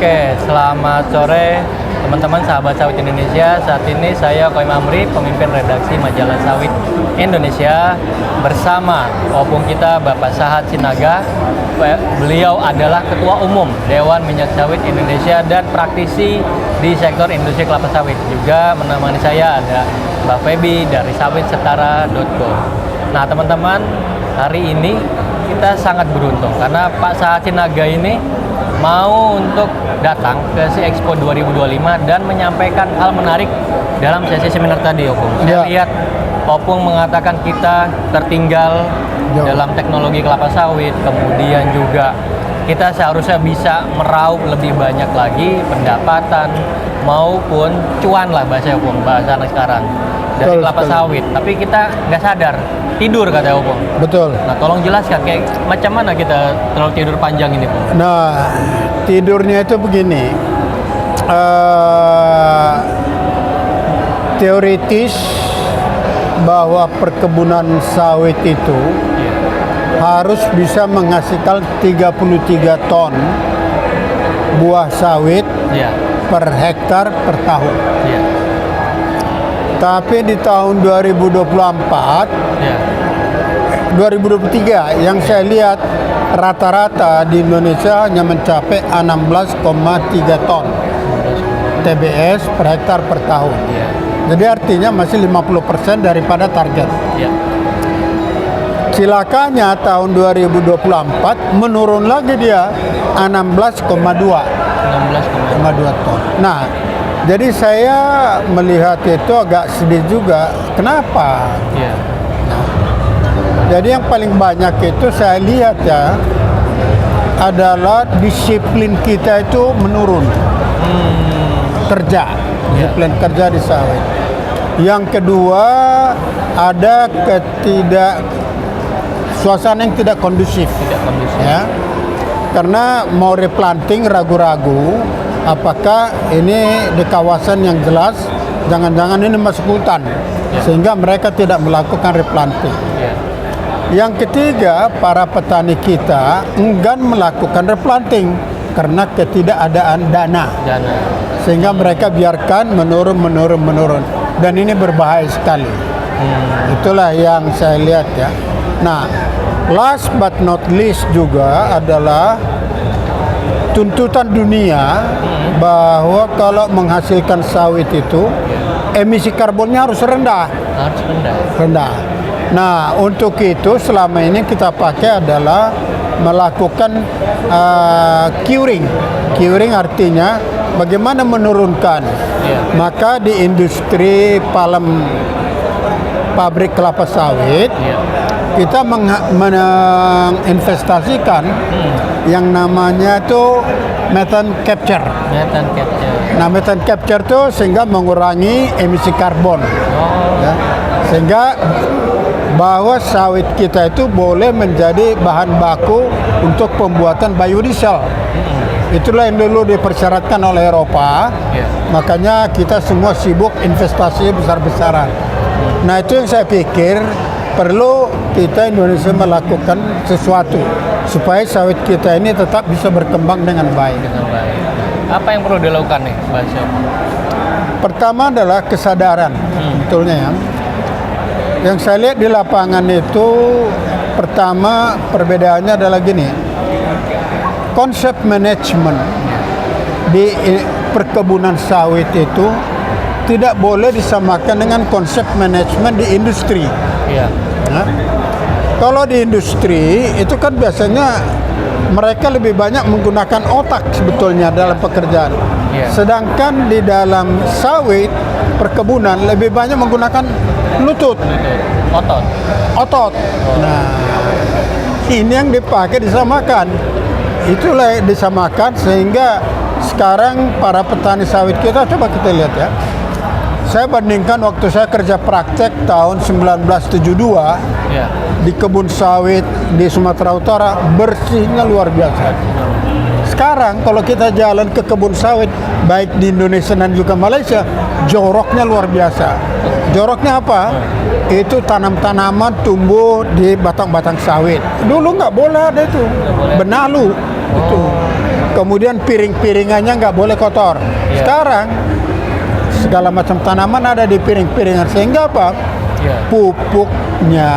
Oke, selamat sore teman-teman sahabat sawit Indonesia. Saat ini saya Koim Amri, pemimpin redaksi majalah Sawit Indonesia, bersama opung kita Bapak Sahat Sinaga. Beliau adalah Ketua Umum Dewan Minyak Sawit Indonesia dan praktisi di sektor industri kelapa sawit. Juga menemani saya ada Mbak Feby dari sawitsetara.co. Nah teman-teman, hari ini kita sangat beruntung karena Pak Sahat Sinaga ini mau untuk datang ke Si Expo 2025 dan menyampaikan hal menarik dalam sesi seminar tadi, Opung. Saya lihat Opung mengatakan kita tertinggal dalam teknologi kelapa sawit, kemudian juga kita seharusnya bisa meraup lebih banyak lagi pendapatan maupun cuan lah bahasa Opung, bahasa anak sekarang dari kelapa sawit. Tapi kita nggak sadar, tidur kata Opung. Betul. Nah, tolong jelaskan kayak macam mana kita terlalu tidur panjang ini, Pung? Nah, tidurnya itu begini. Teoritis bahwa perkebunan sawit itu harus bisa menghasilkan 33 ton buah sawit per hektar per tahun. Tapi di tahun 2023 yang saya lihat rata-rata di Indonesia hanya mencapai 16,3 ton TBS per hektar per tahun. Jadi artinya masih 50% daripada target. Cilakanya tahun 2024 menurun lagi dia 16,2 ton. Nah, jadi saya melihat itu agak sedih juga. Kenapa? Jadi yang paling banyak itu saya lihat ya adalah disiplin kita itu menurun. Disiplin kerja di sawit. Yang kedua ada suasana yang tidak kondusif. Ya. Karena mau replanting ragu-ragu apakah ini di kawasan yang jelas, jangan-jangan ini masuk hutan, sehingga mereka tidak melakukan replanting. Yang ketiga, para petani kita enggan melakukan replanting karena ketidakadaan dana. Sehingga mereka biarkan menurun. Dan ini berbahaya sekali. Itulah yang saya lihat ya. Nah, last but not least juga adalah tuntutan dunia bahwa kalau menghasilkan sawit itu emisi karbonnya harus rendah. Nah, untuk itu selama ini kita pakai adalah melakukan curing. Curing artinya bagaimana menurunkan. Maka di industri pabrik kelapa sawit kita menginvestasikan yang namanya itu methane capture. Nah, methane capture itu sehingga mengurangi emisi karbon. Ya. Sehingga bahwa sawit kita itu boleh menjadi bahan baku untuk pembuatan biodiesel. Itulah yang dulu dipersyaratkan oleh Eropa. Makanya kita semua sibuk investasi besar-besaran. Nah, itu yang saya pikir perlu kita Indonesia melakukan sesuatu supaya sawit kita ini tetap bisa berkembang dengan baik. Apa yang perlu dilakukan nih, Mbak Syam? Pertama adalah kesadaran, betulnya ya. Yang saya lihat di lapangan itu, pertama perbedaannya adalah gini, konsep manajemen di perkebunan sawit itu tidak boleh disamakan dengan konsep manajemen di industri. Nah, kalau di industri itu kan biasanya mereka lebih banyak menggunakan otak sebetulnya dalam pekerjaan. Sedangkan di dalam sawit perkebunan lebih banyak menggunakan lutut, otot. Nah, ini yang dipakai disamakan. Itulah yang disamakan sehingga sekarang para petani sawit kita, coba kita lihat ya. Saya bandingkan waktu saya kerja praktek tahun 1972 di kebun sawit di Sumatera Utara, bersihnya luar biasa. Sekarang kalau kita jalan ke kebun sawit baik di Indonesia dan juga Malaysia, joroknya luar biasa. Joroknya apa? Itu tanam-tanaman tumbuh di batang-batang sawit. Dulu nggak boleh ada itu, benalu itu. kemudian piring-piringannya nggak boleh kotor. Iya. Sekarang segala macam tanaman ada di piring-piringan, sehingga apa? Iya. Pupuknya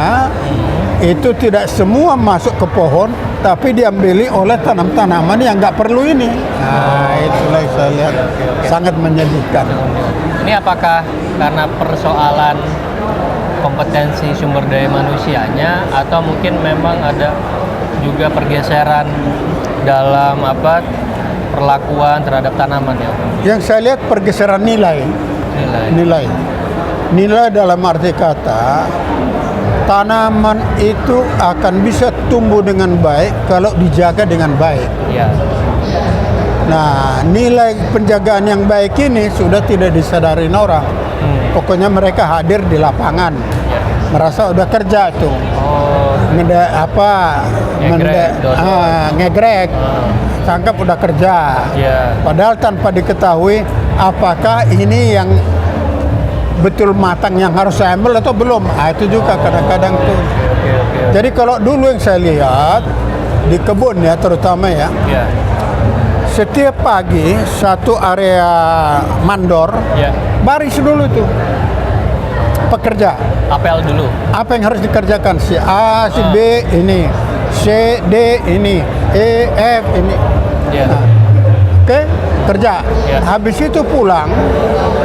itu tidak semua masuk ke pohon, tapi diambil oleh tanam-tanaman yang nggak perlu ini. Nah, itulah yang saya lihat sangat menyedihkan. Ini apakah karena persoalan kompetensi sumber daya manusianya, atau mungkin memang ada juga pergeseran dalam perlakuan terhadap tanaman ya? Yang saya lihat pergeseran nilai. Nilai dalam arti kata, tanaman itu akan bisa tumbuh dengan baik kalau dijaga dengan baik. Ya. Nah, nilai penjagaan yang baik ini sudah tidak disadarin orang. Pokoknya mereka hadir di lapangan, merasa udah kerja tuh, Oh, ngegrek, tangkap udah kerja. ya. Padahal tanpa diketahui apakah ini yang betul matang yang harus saya ambil atau belum. Itu juga kadang-kadang tuh. Oke. Jadi kalau dulu yang saya lihat di kebun ya, terutama ya, Ya. setiap pagi satu area mandor Ya. baris dulu tuh pekerja. Apel dulu. Apa yang harus dikerjakan? Si A, si B ini, C, D ini, E, F ini. Ya. Nah, oke, kerja. Ya. Habis itu pulang,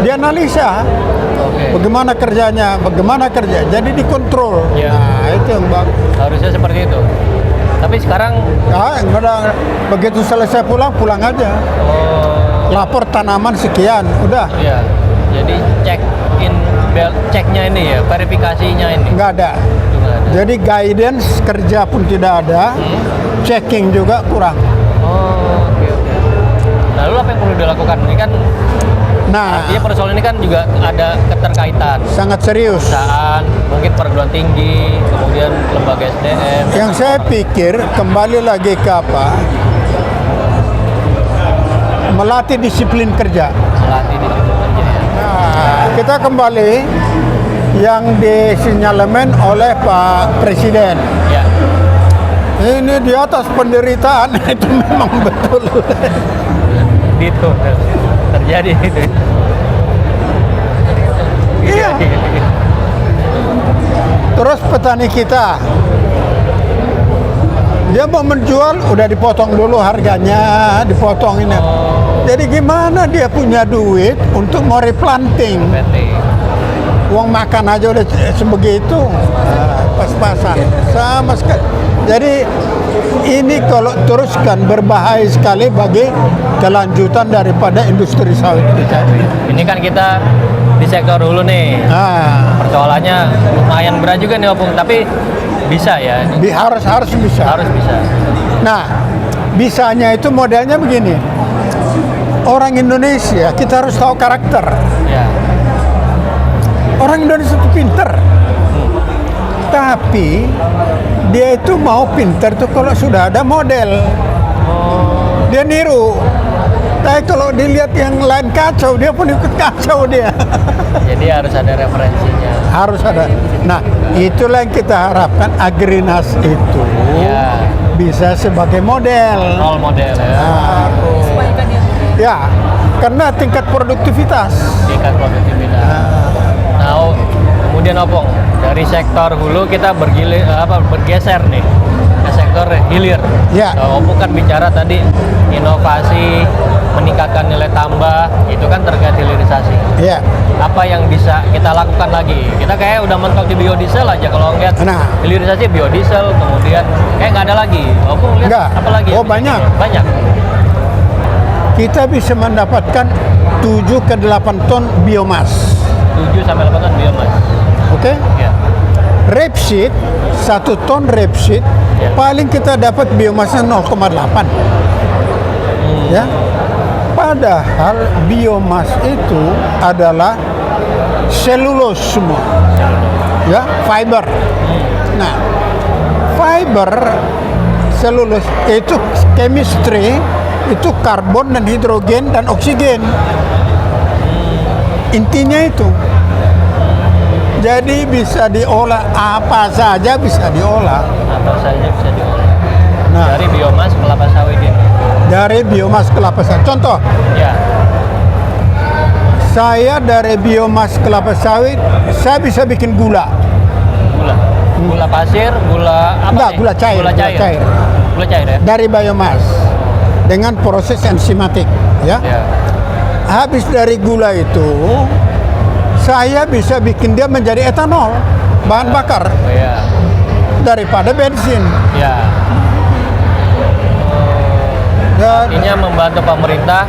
dia analisa Oke. bagaimana kerjanya, bagaimana kerja. Jadi dikontrol. Ya. Nah, itu yang bagus. Harusnya seperti itu. Tapi sekarang Begitu selesai pulang aja. Lapor tanaman sekian, udah. ya. Jadi ceknya ini ya, verifikasinya ini. Nggak ada. Nggak ada. Jadi guidance kerja pun tidak ada, checking juga kurang. Oke. Lalu apa yang perlu dilakukan? Ini kan Nah, artinya persoalan ini kan juga ada keterkaitan sangat serius. perusahaan, mungkin perguruan tinggi, kemudian lembaga SDM. Yang saya pikir kembali lagi ke apa? Melatih disiplin kerja. Melatih di situ kerja ya. Nah, kita kembali yang disinyalemen oleh Pak Presiden. Ya. Ini di atas penderitaan itu memang betul. Itu terjadi itu. Iya. Terus petani kita, dia mau menjual udah dipotong dulu harganya, dipotong ini. Jadi gimana dia punya duit untuk mau replanting? PT. Uang makan aja udah sebegitu, pas-pasan, sama sekali. Jadi ini kalau teruskan berbahaya sekali bagi kelanjutan daripada industri sawit kita. Ini kan kita di sektor hulu nih. Nah, Persoalannya lumayan berat juga nih Opung, tapi bisa ya. harus bisa. Harus bisa. Nah, bisanya itu modelnya begini. Orang Indonesia kita harus tahu karakter. Ya. Orang Indonesia itu pinter, tapi dia itu mau pinter tuh kalau sudah ada model. Dia niru. Tapi kalau dilihat yang lain kacau, dia pun ikut kacau dia. Jadi harus ada referensinya. Harus ada. Nah, itulah yang kita harapkan Agrinas itu Ya. bisa sebagai model. Role model ya. Nah, ya, karena tingkat produktivitas. Tingkat produktivitas. Nah, kemudian Opung, dari sektor hulu kita bergeser nih ke sektor hilir. Ya. Opung kan bicara tadi inovasi, meningkatkan nilai tambah, itu kan terkait hilirisasi. Ya. Apa yang bisa kita lakukan lagi? Kita kayak udah mentok di biodiesel aja kalau ngeliat Nah. hilirisasi biodiesel, kemudian kayak nggak ada lagi. Opung lihat Nggak. apa lagi? Oh, yang bisa banyak. kita- Banyak. Kita bisa mendapatkan 7 ke 8 ton biomas. 7 sampai 8 ton biomas. Oke? Ya. Rapeseed, 1 ton rapeseed, Ya. paling kita dapat biomasnya 0,8. Ya. Padahal biomas itu adalah selulose semua. Ya, fiber. Nah, fiber selulose itu chemistry, itu karbon dan hidrogen dan oksigen. Intinya itu. Jadi bisa diolah apa saja, bisa diolah. Apa saja bisa diolah. Nah, Dari biomas kelapa sawit ini. dari biomas kelapa sawit. Contoh, Ya. saya dari biomas kelapa sawit, saya bisa bikin gula. Gula. Gula pasir, gula apa? Enggak, nih? gula cair, Gula cair. gula cair. Gula cair ya. Dari biomas dengan proses enzimatik, ya. Ya. Habis dari gula itu, saya bisa bikin dia menjadi etanol, bahan bakar Oh, ya. daripada bensin. Ya. Dan Artinya membantu pemerintah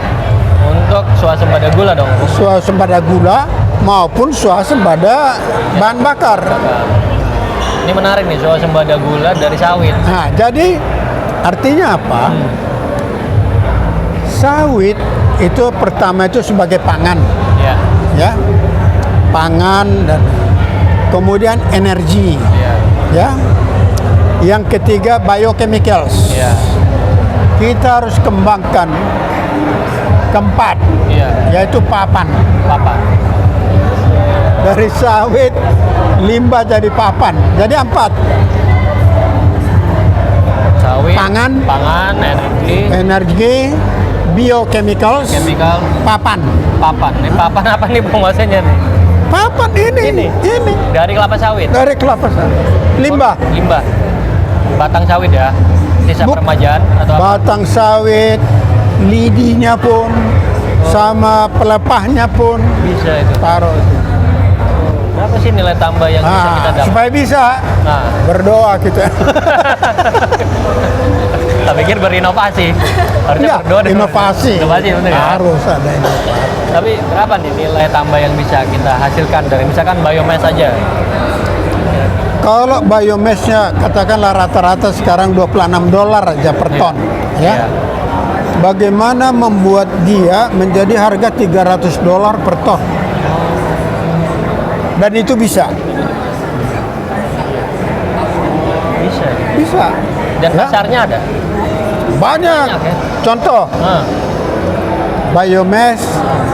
untuk swasembada gula dong. swasembada gula maupun swasembada bahan bakar. Ini menarik nih, swasembada gula dari sawit. Nah, jadi artinya apa? Sawit itu pertama itu sebagai pangan, Ya. ya, pangan dan kemudian energi, Ya. ya. Yang ketiga biochemicals. Ya. Kita harus kembangkan keempat, Iya. yaitu papan. Papan. Dari sawit limbah jadi papan, jadi 4. Sawit, Pangan. energi, Energi, biochemicals, chemical, papan. papan. Ini papan apa nih penguasanya nih? Papan ini. Dari kelapa sawit. Dari kelapa sawit. Limbah. Limbah. Batang sawit ya. Sisa Buk- peremajaan atau apa? Batang sawit, lidinya pun, sama pelepahnya pun Bisa itu. taruh. Berapa sih nilai tambah yang bisa kita dapat? Supaya bisa Nah, berdoa kita. tak pikir berinovasi. Harusnya Enggak, berdoa dan inovasi. Inovasi bener ya. Harus ada inovasi. Tapi berapa nih nilai tambah yang bisa kita hasilkan dari misalkan biomass saja? Kalau biomassnya katakanlah rata-rata sekarang $26 aja per ton, Iya. ya. Bagaimana membuat dia menjadi harga $300 per ton? Dan itu bisa. Bisa. Bisa. Dan Ya, pasarnya ada. banyak. Banyak, ya. Contoh, Nah, biomass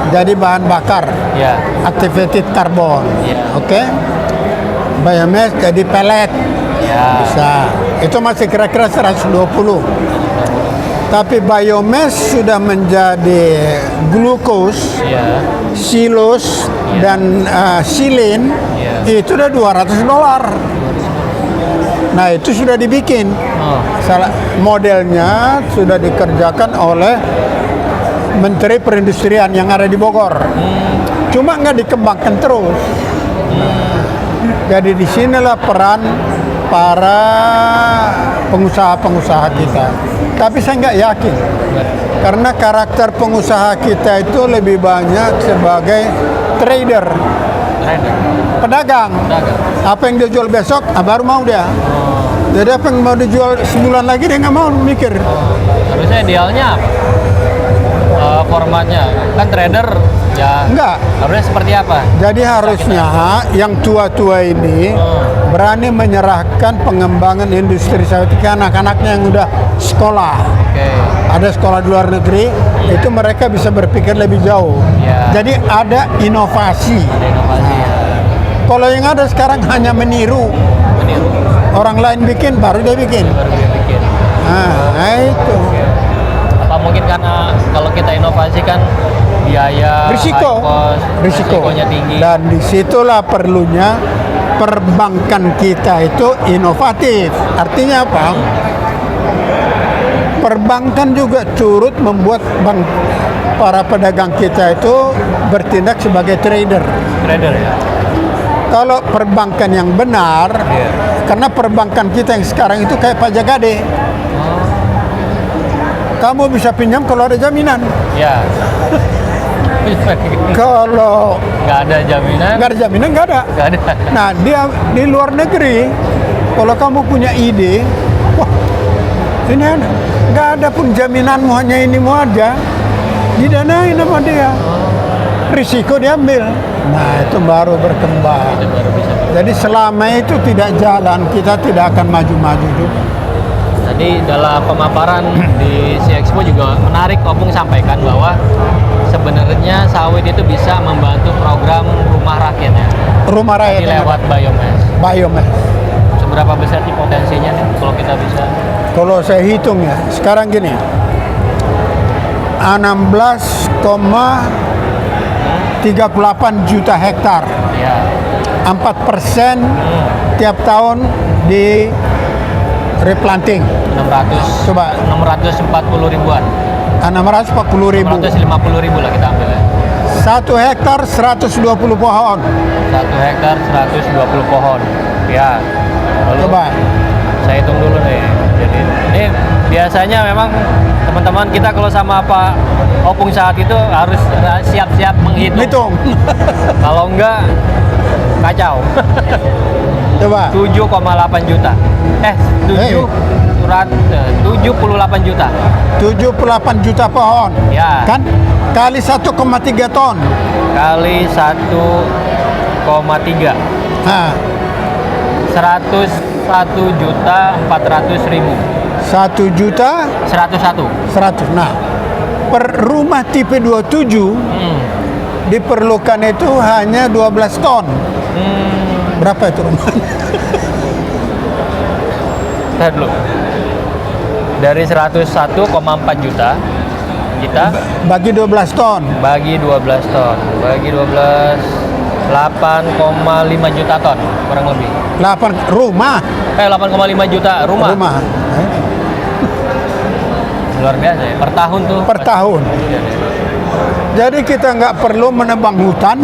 jadi bahan bakar, ya. activated carbon. Iya. Oke. Biomass jadi pellet. Ya. Bisa. Itu masih kira-kira 120. Tapi biomass sudah menjadi glukos, Iya. silus, dan silin, Iya. itu udah $200. Nah, itu sudah dibikin. Oh. Salah modelnya sudah dikerjakan oleh Menteri Perindustrian yang ada di Bogor. Cuma nggak dikembangkan terus. Jadi disinilah peran para pengusaha-pengusaha kita. Tapi saya nggak yakin. Karena karakter pengusaha kita itu lebih banyak sebagai trader, Trader. pedagang. Dagang. Apa yang dia jual besok, baru mau dia. Jadi apa yang mau dijual sebulan lagi dia nggak mau mikir. Harusnya idealnya apa? Formatnya kan trader ya. Enggak. Harusnya seperti apa? Jadi harusnya yang tua-tua ini berani menyerahkan pengembangan industri sawit ke anak-anaknya yang udah sekolah. Oke. Ada sekolah di luar negeri, itu mereka bisa berpikir lebih jauh. Ya. Jadi ada inovasi. Ada inovasi ya. Kalau yang ada sekarang hanya meniru. Meniru. Orang lain bikin, baru dia bikin. Baru dia bikin. Nah, itu. Apa mungkin karena kalau kita inovasi kan biaya, Risiko. high cost, risikonya tinggi. Dan disitulah perlunya perbankan kita itu inovatif. Artinya apa? Perbankan juga turut membuat para pedagang kita itu bertindak sebagai trader. Trader ya. Kalau perbankan yang benar, Iya. karena perbankan kita yang sekarang itu kayak pajak gade. Kamu bisa pinjam kalau ada jaminan. Ya. Kalau Nggak ada jaminan. nggak ada jaminan, nggak ada. Nggak ada. Nah, dia di luar negeri, kalau kamu punya ide, wah, ini nggak ada pun jaminanmu, hanya inimu aja, didanain sama dia. Risiko diambil. Nah, itu baru berkembang. Itu baru bisa. Jadi selama itu tidak jalan, kita tidak akan maju-maju juga. Tadi dalam pemaparan di Expo juga menarik Opung sampaikan bahwa sebenarnya sawit itu bisa membantu program rumah rakyat ya. Rumah rakyat Jadi yang lewat biomass. ada. Biomass. Seberapa besar sih potensinya nih kalau kita bisa? Kalau saya hitung ya, sekarang gini, 16,38 juta hektar. Ya. 4% tiap tahun di replanting. 600. Coba 640 ribuan. 640 ribu. 650 ribu lah kita ambil ya. 1 hektar 120 pohon. 1 hektar 120 pohon. Ya. Lalu Coba. saya hitung dulu nih. Jadi ini biasanya memang teman-teman kita kalau sama Pak Opung saat itu harus siap-siap menghitung. Hitung. Kalau enggak kacau. Coba. 7,8 juta. 78 juta. 78 juta pohon. Ya. Kan kali 1,3 ton. Kali 1,3. Nah, 101 juta 400 ribu. 1 juta 101. 100. Nah, per rumah tipe 27 diperlukan itu hanya 12 ton. Berapa itu rumahnya? Lihat dulu. Dari 101,4 juta kita Bagi 12 ton. bagi 12 ton. Bagi 12 8,5 juta ton kurang lebih. 8 rumah. 8,5 juta rumah. Luar biasa ya. Per tahun tuh. Per tahun. Jadi kita nggak perlu menebang hutan,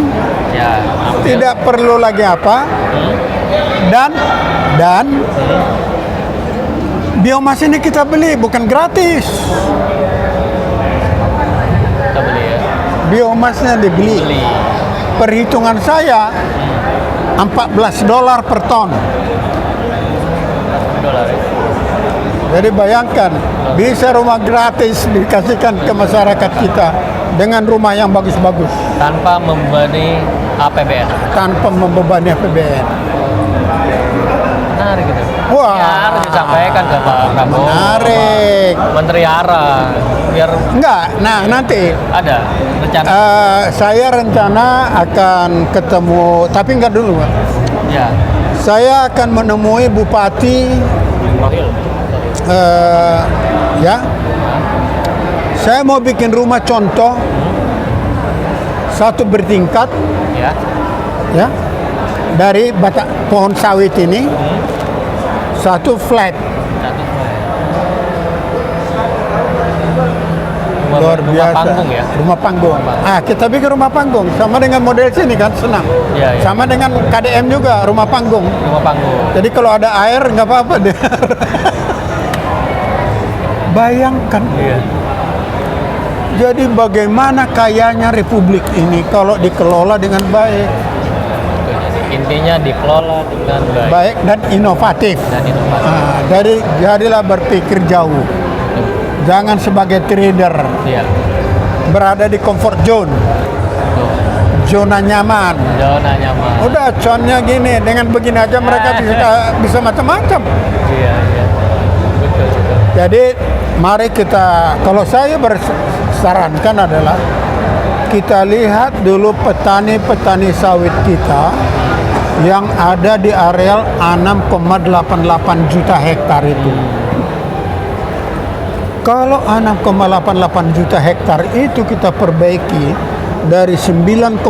Ya. tidak perlu lagi apa, dan biomas ini kita beli bukan gratis. Kita beli ya. Biomasnya dibeli. Beli. Perhitungan saya $14 per ton. Dolar ya. Jadi bayangkan, bisa rumah gratis dikasihkan ke masyarakat kita dengan rumah yang bagus-bagus Tanpa membebani APBN. tanpa membebani APBN. Menarik gitu. Wah. Ya, harus disampaikan ke Pak Prabowo. Menarik. Menteri ARA biar Enggak, nah nanti ada rencana. saya rencana akan ketemu, tapi enggak dulu, Pak. Ya. Saya akan menemui Bupati, Rohil. ya. Saya mau bikin rumah contoh, satu bertingkat, Ya. ya, dari batang pohon sawit ini, satu flat. Satu. Luar Rumah biasa. panggung ya. Rumah panggung. Kita bikin rumah panggung sama dengan model sini kan, senang. Iya, iya. Sama dengan KDM juga, rumah panggung. Rumah panggung. Jadi kalau ada air nggak apa-apa deh. Bayangkan. Iya. Jadi bagaimana kayanya Republik ini kalau dikelola dengan baik, Jadi intinya dikelola dengan baik baik dan inovatif. dan inovasi. Jadilah berpikir jauh. Jangan sebagai trader Iya. berada di comfort zone, Tuh. zona nyaman. Zona nyaman. Udah connya gini, dengan begini aja mereka bisa macam-macam. Iya, iya. Betul, betul. Jadi mari kita, kalau saya bersarankan adalah kita lihat dulu petani-petani sawit kita yang ada di areal 6,88 juta hektar itu. Kalau 6,88 juta hektar itu kita perbaiki dari 9,2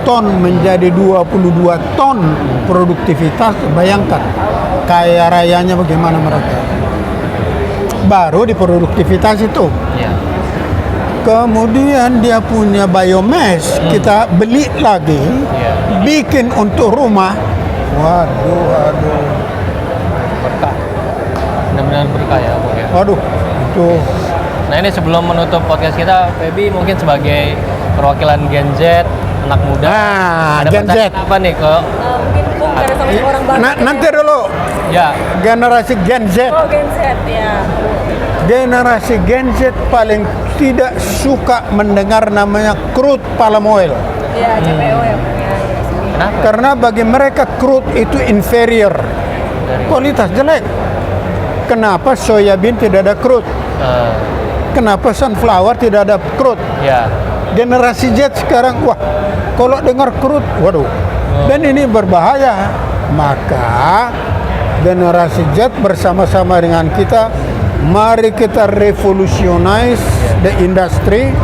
ton menjadi 22 ton produktivitas, bayangkan kaya rayanya bagaimana mereka. Baru di produktivitas itu. Iya. Kemudian dia punya biomass, kita beli lagi, Iya. bikin untuk rumah. Waduh. Berkah. Benar-benar berkah ya, Bung ya. Waduh, itu Nah, ini sebelum menutup podcast kita, Feby mungkin sebagai perwakilan Gen Z, anak muda. Ada Gen Z. pertanyaan apa nih ke Mungkin Bung karena sama orang baru. Nanti dulu ya, generasi Gen Z. Oh, Gen Z ya. Generasi Gen Z paling tidak suka mendengar namanya crude palm oil. Ya, CPO ya, Bung ya. kenapa? Karena bagi mereka crude itu inferior, kualitas jelek. Kenapa soybean tidak ada crude? Eh, Kenapa sunflower tidak ada crude? ya, Generasi Z sekarang, wah, kalau dengar crude, waduh, dan ini berbahaya. Maka generasi Z bersama-sama dengan kita Mari kita revolutionize the industry,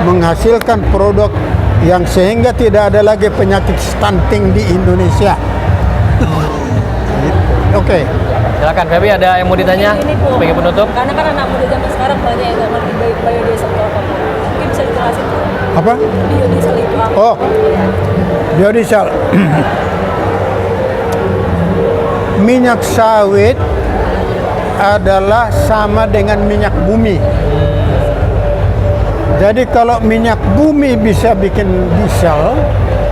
menghasilkan produk yang sehingga tidak ada lagi penyakit stunting di Indonesia. Oke. Silakan Feby, ada yang mau ditanya Ini Bu, sebagai penutup? karena kan anak muda zaman sekarang banyak yang nggak ngerti biodiesel itu apa. Mungkin bisa dijelasin Bu. Apa? Biodiesel itu apa? Oh, biodiesel. Minyak sawit adalah sama dengan minyak bumi. Jadi kalau minyak bumi bisa bikin diesel,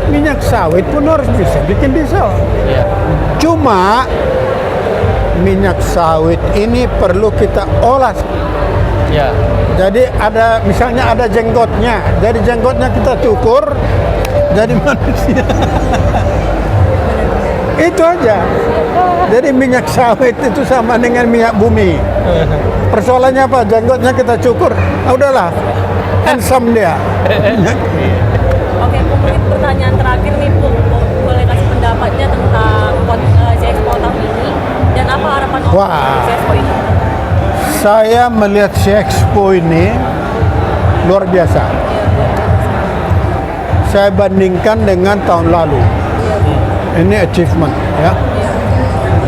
minyak sawit pun harus bisa bikin diesel. Iya. Cuma minyak sawit ini perlu kita olah. Ya. Jadi ada misalnya ada jenggotnya. Jadi jenggotnya kita cukur jadi manusia. Itu aja. Jadi minyak sawit itu sama dengan minyak bumi. Persoalannya apa? Jenggotnya kita cukur. Ah, udahlah. Handsome dia. Oke, Bu, mungkin pertanyaan terakhir nih Bu, boleh kasih pendapatnya tentang Expo tahun ini dan apa harapan Om Wah. untuk Expo ini? Saya melihat Expo ini luar biasa. Saya bandingkan dengan tahun lalu. Ini achievement ya.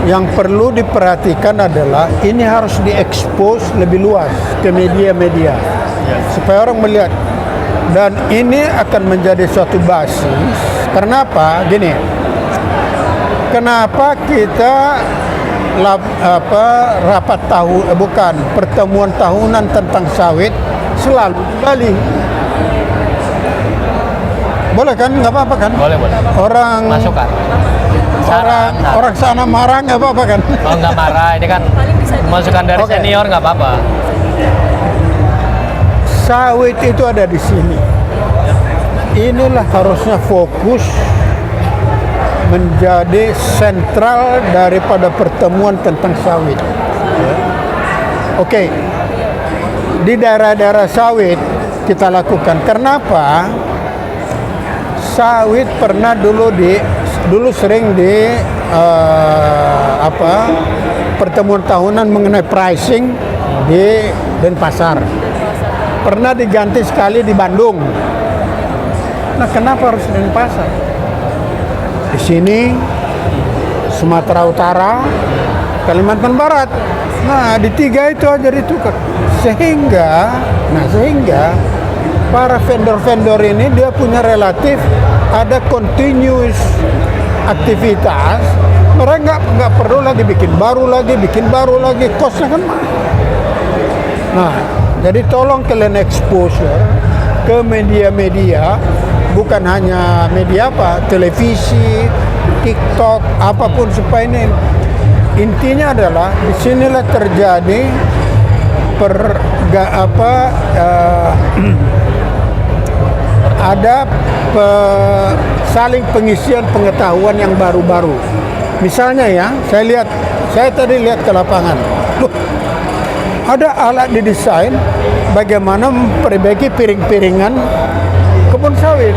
Yang perlu diperhatikan adalah ini harus diekspos lebih luas ke media-media supaya orang melihat, dan ini akan menjadi suatu basis. Kenapa? Gini, kenapa kita rapat pertemuan tahunan tentang sawit selalu di Bali? Boleh kan? Nggak apa-apa kan? Boleh. Orang Masukan. orang sana marah nggak apa-apa kan? Oh, nggak marah, ini kan Paling bisa masukan dari Oke. senior, nggak apa-apa. Sawit itu ada di sini. Inilah harusnya fokus menjadi sentral daripada pertemuan tentang sawit. Oke. Di daerah-daerah sawit kita lakukan. Kenapa? Sawit pernah dulu sering di pertemuan tahunan mengenai pricing di Denpasar. Pernah diganti sekali di Bandung. Nah, kenapa harus di Denpasar? Di sini Sumatera Utara, Kalimantan Barat. Nah, di tiga itu aja ditukar. Sehingga para vendor-vendor ini dia punya relatif ada continuous aktivitas. Mereka nggak perlu lagi bikin baru lagi, kosnya kan mahal. Nah, jadi tolong kalian exposure ke media-media, bukan hanya media televisi, TikTok, apapun, supaya ini intinya adalah disinilah terjadi ada saling pengisian pengetahuan yang baru-baru. Misalnya ya, saya tadi lihat ke lapangan. Loh, ada alat didesain bagaimana memperbaiki piring-piringan kebun sawit.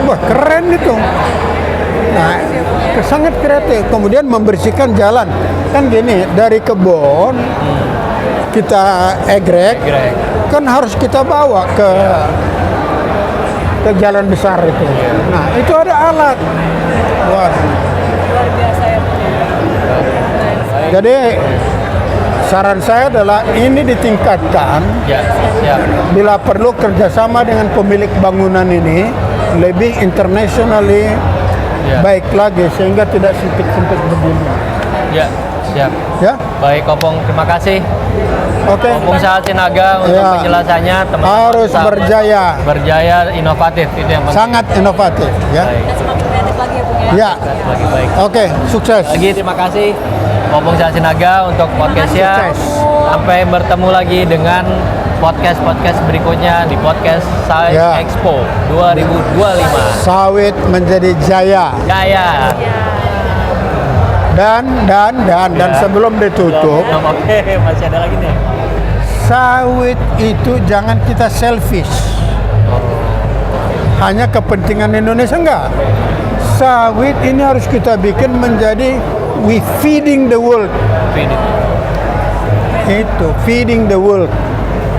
Wah, keren itu. Nah, sangat kreatif. Kemudian membersihkan jalan. Kan gini, dari kebun kita egrek, kan harus kita bawa ke jalan besar itu. Nah, itu ada alat. Wah. Luar biasa ya Bu. Jadi saran saya adalah ini ditingkatkan. Ya, siap. Bila perlu kerjasama dengan pemilik bangunan ini lebih internationally baik lagi sehingga tidak sempit-sempit begini. Ya, siap. Ya, Baik, Opung, terima kasih. oke. Opung Sahat Sinaga untuk Ya. penjelasannya. Teman-teman Harus sahabat. berjaya. Berjaya, inovatif, itu yang penting. Sangat inovatif. Ya, Baik. Dan semakin kreatif lagi ya Bu ya. ya. Lagi baik. Oke, sukses. Lagi terima kasih Opung Sahat Sinaga untuk podcastnya. Sukses. Sampai bertemu lagi dengan podcast berikutnya di podcast Sawit Ya. Expo 2025. Sawit menjadi jaya. Jaya. Dan Ya. sebelum ditutup, Oke, masih ada lagi nih. sawit itu jangan kita selfish. Hanya kepentingan Indonesia enggak. Sawit ini harus kita bikin menjadi we feeding the world. Itu feeding the world.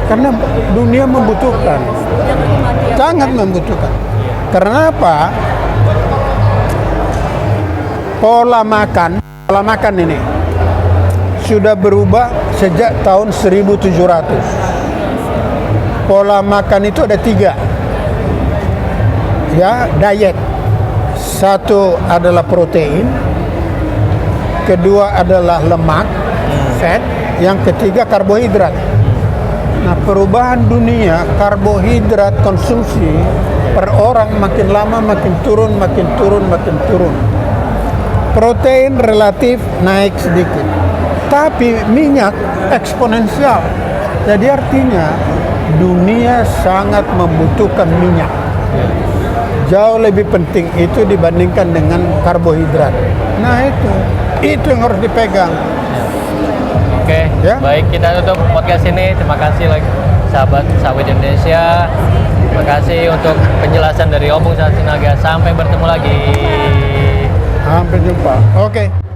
Karena dunia membutuhkan, Yang menikmati ya. sangat membutuhkan. Karena apa? Pola makan ini sudah berubah sejak tahun 1700. Pola makan itu ada 3. Ya, diet. Satu adalah protein, kedua adalah lemak, fat, yang ketiga karbohidrat. Nah, perubahan dunia karbohidrat konsumsi per orang makin lama makin turun, makin turun, makin turun. Protein relatif naik sedikit, tapi minyak eksponensial. Jadi artinya dunia sangat membutuhkan minyak. Jauh lebih penting itu dibandingkan dengan karbohidrat. Nah itu yang harus dipegang. Oke, Ya. baik kita tutup podcast ini. Terima kasih lagi sahabat Sawit Indonesia. Terima kasih untuk penjelasan dari Opung Sinaga. Sampai bertemu lagi. Sampai jumpa. Oke.